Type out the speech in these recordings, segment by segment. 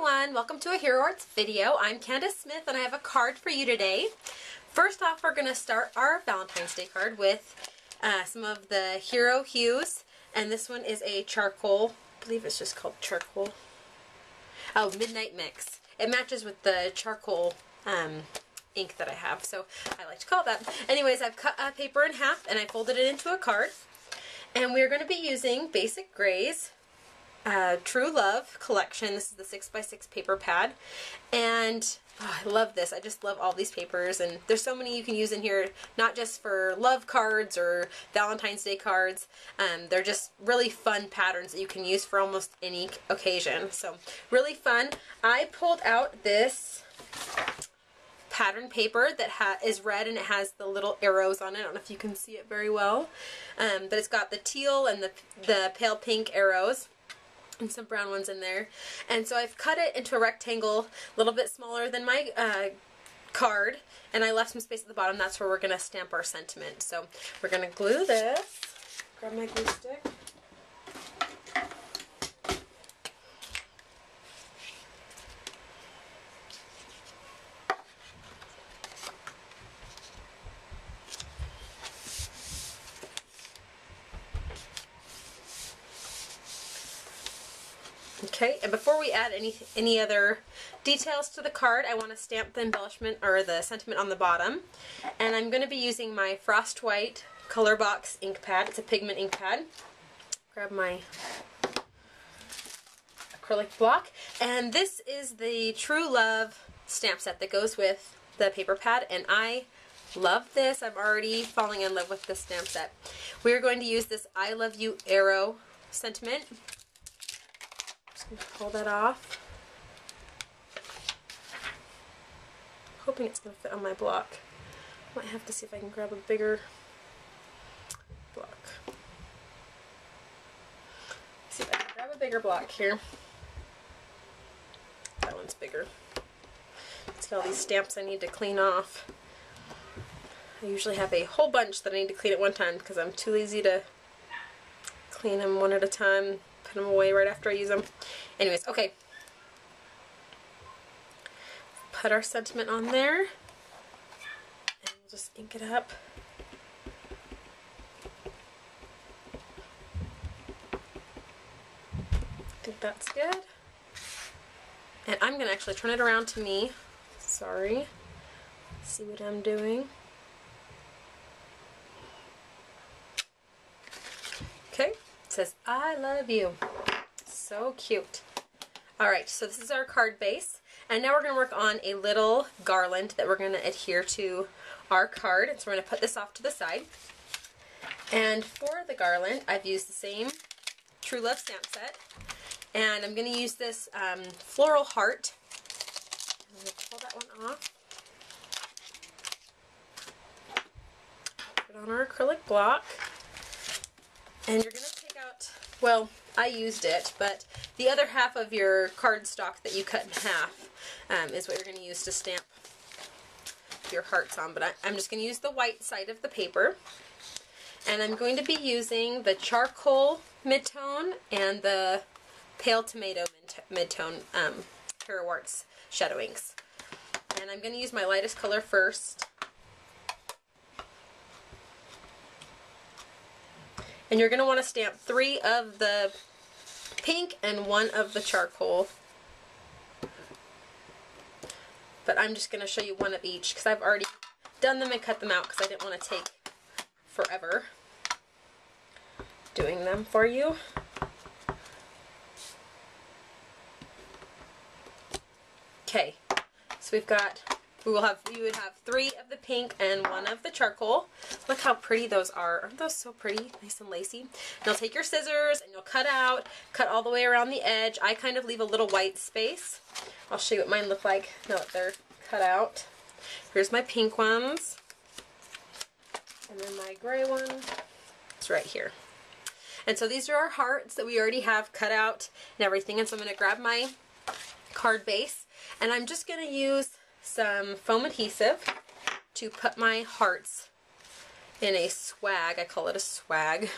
everyone, welcome to a Hero Arts video. I'm Candace Smith and I have a card for you today. First off, we're going to start our Valentine's Day card with some of the Hero Hues, and this one is a charcoal, I believe it's just called charcoal, Midnight Mix. It matches with the charcoal ink that I have, so I like to call it that. Anyways, I've cut a paper in half and I folded it into a card, and we're going to be using Basic Grays True Love collection. This is the 6x6 paper pad, and I love this. I just love all these papers, and there's so many you can use in here, not just for love cards or Valentine's Day cards. They're just really fun patterns that you can use for almost any occasion, so really fun. I pulled out this pattern paper that is red and it has the little arrows on it. I don't know if you can see it very well, but it's got the teal and the pale pink arrows and some brown ones in there. And so I've cut it into a rectangle a little bit smaller than my card, and I left some space at the bottom. That's where we're going to stamp our sentiment. So we're going to glue this. Grab my glue stick. Okay, and before we add any other details to the card, I want to stamp the embellishment or the sentiment on the bottom. And I'm going to be using my Frost White Color Box ink pad. It's a pigment ink pad. Grab my acrylic block. And this is the True Love stamp set that goes with the paper pad, and I love this. I'm already falling in love with this stamp set. We are going to use this I Love You Arrow sentiment. Pull that off. Hoping it's going to fit on my block. Might have to see if I can grab a bigger block. See if I can grab a bigger block here. That one's bigger. See all these stamps I need to clean off. I usually have a whole bunch that I need to clean at one time because I'm too lazy to clean them one at a time. Put them away right after I use them. Anyways, okay. Put our sentiment on there, and we'll just ink it up. I think that's good. And I'm going to actually turn it around to me. Sorry. See what I'm doing. Okay. It says, I love you. So cute. Alright, so this is our card base. And now we're going to work on a little garland that we're going to adhere to our card. And so we're going to put this off to the side. And for the garland, I've used the same True Love stamp set. And I'm going to use this floral heart. I'm going to pull that one off. Put it on our acrylic block. And you're going to take out, well, I used it, but the other half of your cardstock that you cut in half is what you're going to use to stamp your hearts on. But I'm just going to use the white side of the paper. And I'm going to be using the charcoal midtone and the pale tomato midtone Hero Arts shadow inks. And I'm going to use my lightest color first. And you're going to want to stamp 3 of the pink and 1 of the charcoal. But I'm just going to show you 1 of each because I've already done them and cut them out because I didn't want to take forever doing them for you. Okay, so you would have 3 of the pink and 1 of the charcoal. Look how pretty those are. Aren't those so pretty? Nice and lacy. And you'll take your scissors and you'll cut all the way around the edge. I kind of leave a little white space. I'll show you what mine look like now that they're cut out. Here's my pink ones. And then my gray one. It's right here. And so these are our hearts that we already have cut out and everything. And so I'm going to grab my card base, and I'm just going to use some foam adhesive to put my hearts in a swag. I call it a swag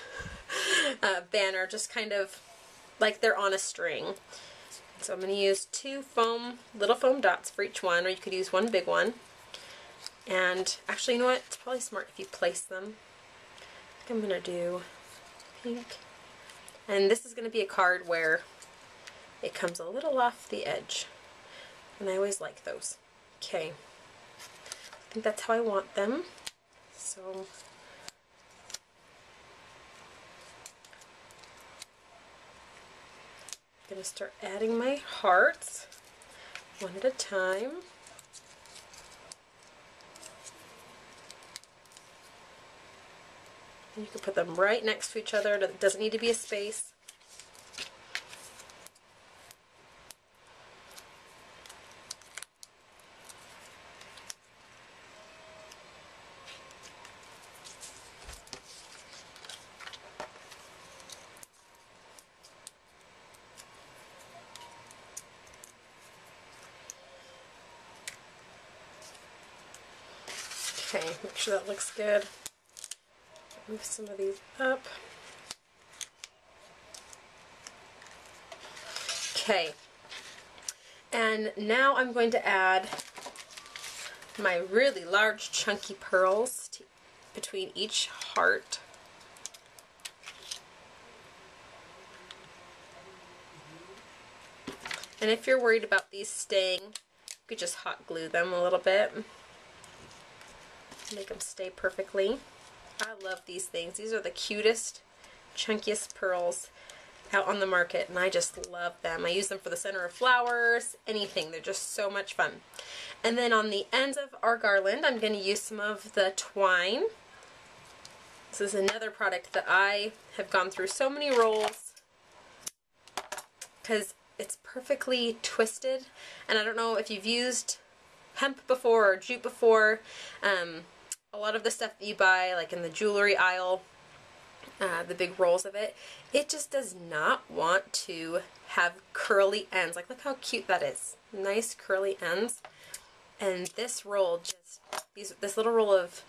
banner, just kind of like they're on a string. So I'm going to use 2 little foam dots for each one, or you could use one big one. And actually, you know what? It's probably smart if you place them. I think I'm going to do pink. And this is going to be a card where it comes a little off the edge. And I always like those. Okay. I think that's how I want them. So I'm going to start adding my hearts one at a time. And you can put them right next to each other. It doesn't need to be a space. Okay, make sure that looks good. Move some of these up. Okay, and now I'm going to add my really large chunky pearls between each heart. And if you're worried about these staying, you could just hot glue them a little bit. Make them stay perfectly. I love these things. These are the cutest, chunkiest pearls out on the market, and I just love them. I use them for the center of flowers, anything. They're just so much fun. And then on the ends of our garland, I'm going to use some of the twine. This is another product that I have gone through so many rolls because it's perfectly twisted. And I don't know if you've used hemp before or jute before. A lot of the stuff that you buy, like in the jewelry aisle, the big rolls of it, it just does not want to have curly ends. Like, look how cute that is. Nice curly ends. And this roll just, this little roll of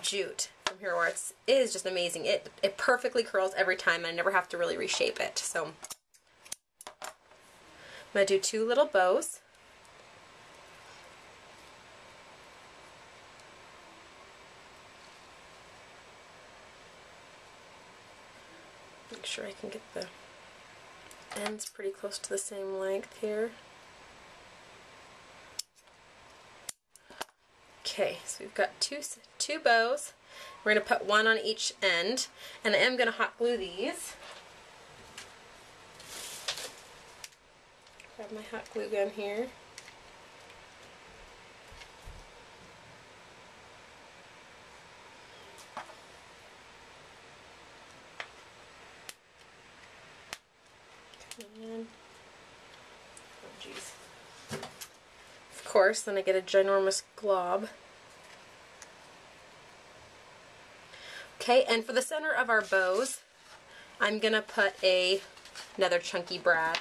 jute from Hero Arts is just amazing. It perfectly curls every time, and I never have to really reshape it. So I'm going to do 2 little bows. Make sure I can get the ends pretty close to the same length here. Okay, so we've got two bows. We're going to put 1 on each end, and I am going to hot glue these. Grab my hot glue gun here. Oh geez. Of course, then I get a ginormous glob. Okay, and for the center of our bows, I'm gonna put another chunky pearl.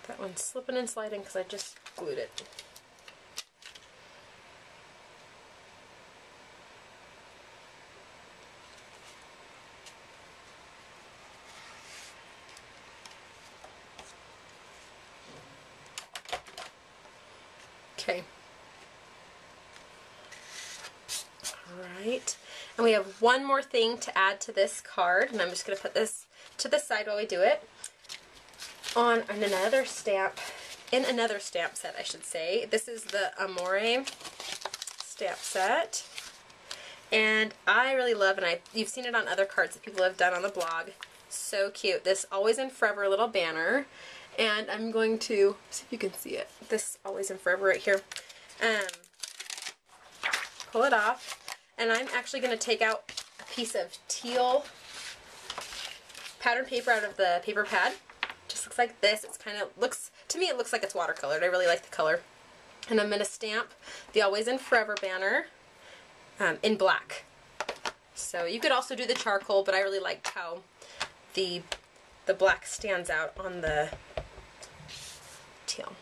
That one's slipping and sliding because I just glued it. Okay. Alright. And we have one more thing to add to this card, and I'm just going to put this to the side while we do it. In another stamp set, I should say. This is the Amore stamp set. And I really love, and you've seen it on other cards that people have done on the blog. So cute. This Always and Forever little banner. And I'm going to see if you can see it. This Always and Forever right here. Pull it off. And I'm actually going to take out a piece of teal pattern paper out of the paper pad. Just looks like this. It's kind of to me it looks like it's watercolored. I really like the color. And I'm going to stamp the Always and Forever banner in black. So you could also do the charcoal, but I really liked how the black stands out on the teal.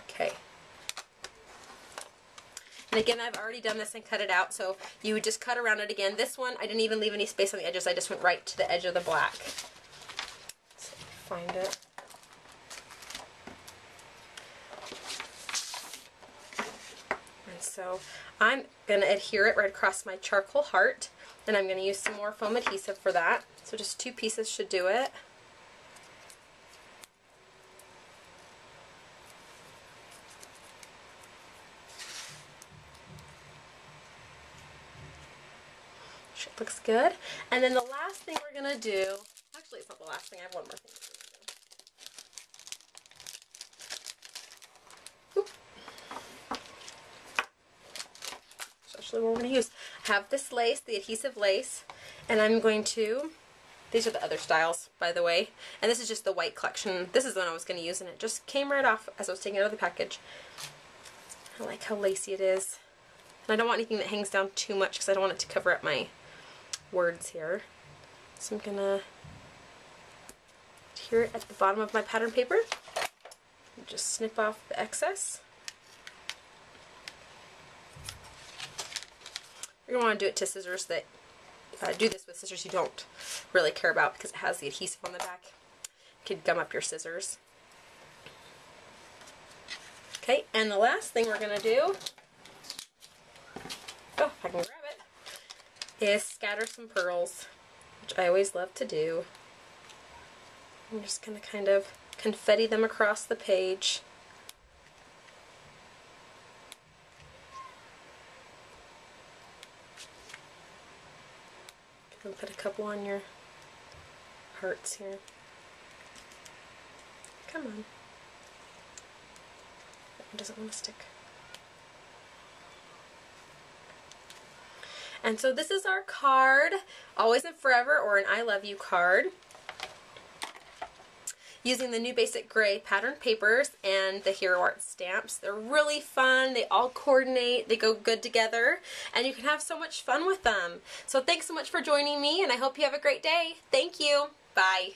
Okay. And again, I've already done this and cut it out, so you would just cut around it again. This one, I didn't even leave any space on the edges. I just went right to the edge of the black. So find it. And so I'm going to adhere it right across my charcoal heart, and I'm going to use some more foam adhesive for that. So just 2 pieces should do it. It looks good. And then the last thing we're going to do, actually it's not the last thing, I have one more thing to do. Oop. That's actually what we're going to use. I have this lace, the adhesive lace, and I'm going to, these are the other styles, by the way, and this is just the white collection. This is the one I was going to use, and it just came right off as I was taking it out of the package. I like how lacy it is. And I don't want anything that hangs down too much because I don't want it to cover up my words here. So I'm gonna adhere it at the bottom of my pattern paper and just snip off the excess. You're gonna want to do it to scissors that do this with scissors you don't really care about because it has the adhesive on the back. You could gum up your scissors. Okay, and the last thing we're gonna do, oh, if I can grab it, is scatter some pearls, which I always love to do. I'm just going to kind of confetti them across the page. You can put a couple on your hearts here. Come on. That one doesn't want to stick. And so this is our card, Always and Forever, or an I Love You card. Using the new Basic Gray pattern papers and the Hero Art stamps. They're really fun, they all coordinate, they go good together, and you can have so much fun with them. So thanks so much for joining me, and I hope you have a great day. Thank you. Bye.